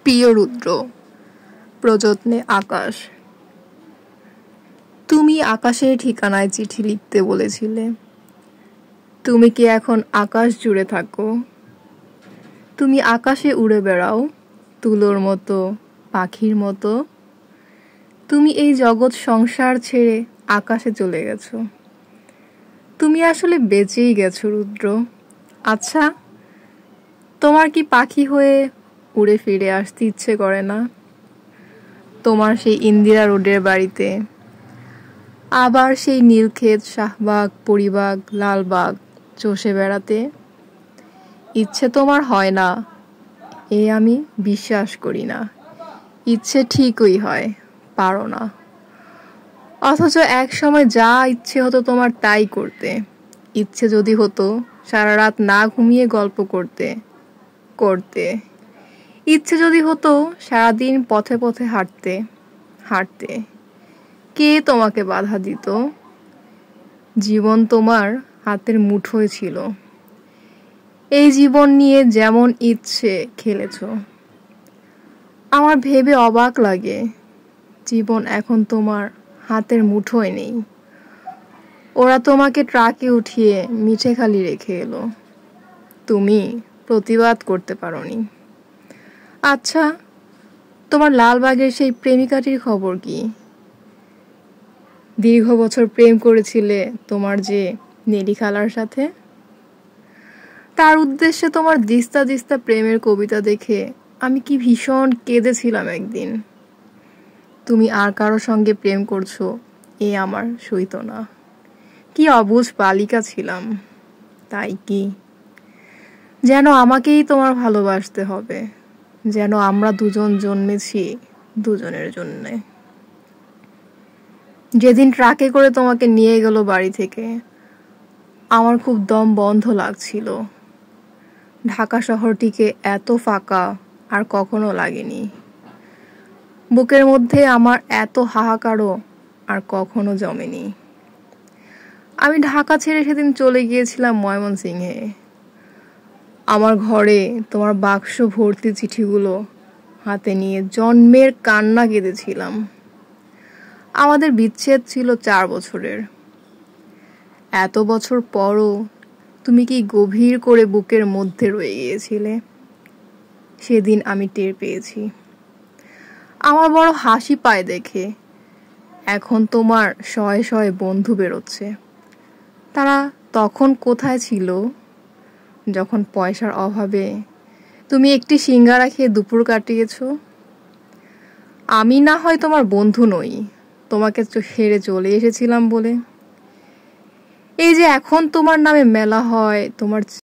প্রিয় রুদ্র, প্রযত্নে আকাশ। তুমি আকাশের ঠিকানায় চিঠি লিখতে বলেছিলে। তুমি কি এখন আকাশ জুড়ে থাকো? তুমি আকাশে উড়ে বেড়াও, তুলোর মতো, পাখির মতো। তুমি এই জগৎ সংসার ছেড়ে আকাশে চলে গেছো। তুমি আসলে বেঁচেই গেছো রুদ্র। আচ্ছা, তোমার কি পাখি হয়ে উড়ে ফিরে আসতে ইচ্ছে করে না? তোমার সেই ইন্দিরা রোডের বাড়িতে, আবার সেই নীলক্ষেত, শাহবাগ, পরিবাগ, লালবাগ চষে বেড়াতে ইচ্ছে তোমার হয় না? এ আমি বিশ্বাস করি না। ইচ্ছে ঠিকই হয়, পারো না। অথচ এক সময় যা ইচ্ছে হতো তোমার তাই করতে। ইচ্ছে যদি হতো সারা রাত না ঘুমিয়ে গল্প করতে করতে। ইচ্ছে যদি হতো সারাদিন পথে পথে হাঁটতে হাঁটতে। কে তোমাকে বাধা দিত? জীবন তোমার হাতের মুঠোয় ছিল। এই জীবন নিয়ে যেমন ইচ্ছে খেলেছ। আমার ভেবে অবাক লাগে, জীবন এখন তোমার হাতের মুঠোয় নেই। ওরা তোমাকে ট্রাকে উঠিয়ে মিঠেখালি রেখে এলো। তুমি প্রতিবাদ করতে পারোনি। আচ্ছা, তোমার লালবাগের সেই প্রেমিকাটির খবর কি? দীর্ঘ বছর প্রেম করেছিলে তোমার যে নেলি খালার সাথে। তার উদ্দেশ্যে তোমার দিস্তা দিস্তা প্রেমের কবিতা দেখে আমি কি ভীষণ কেঁদেছিলাম একদিন। তুমি আর কারো সঙ্গে প্রেম করছো, এ আমার সইত না। কি অবুঝ বালিকা ছিলাম। তাই কি যেন আমাকেই তোমার ভালোবাসতে হবে, যেন আমরা দুজন জন্মেছি দুজনের জন্যে। যেদিন ট্রাকে করে তোমাকে নিয়ে গেল বাড়ি থেকে, আমার খুব দম বন্ধ লাগছিল। ঢাকা শহরটিকে এত ফাঁকা আর কখনো লাগেনি। বুকের মধ্যে আমার এত হাহাকারও আর কখনো জমেনি। আমি ঢাকা ছেড়ে সেদিন চলে গিয়েছিলাম ময়মনসিংহে। আমার ঘরে তোমার বাক্স ভর্তি চিঠিগুলো হাতে নিয়ে জন্মের কান্না কেঁদেছিলাম। আমাদের বিচ্ছেদ ছিল 4 বছরের। এত বছর পরও তুমি কি গভীর করে বুকের মধ্যে রয়ে গিয়েছিলে? সেদিন আমি টের পেয়েছি। আমার বড় হাসি পায় দেখে। এখন তোমার শয়ে শয়ে বন্ধু বেরোচ্ছে। তারা তখন কোথায় ছিল, যখন পয়সার অভাবে তুমি একটি সিঙ্গারা খেয়ে দুপুর কাটিয়েছো? আমি না হয় তোমার বন্ধু নই, তোমাকে হেরে চলে এসেছিলাম বলে। এই যে এখন তোমার নামে মেলা হয়, তোমার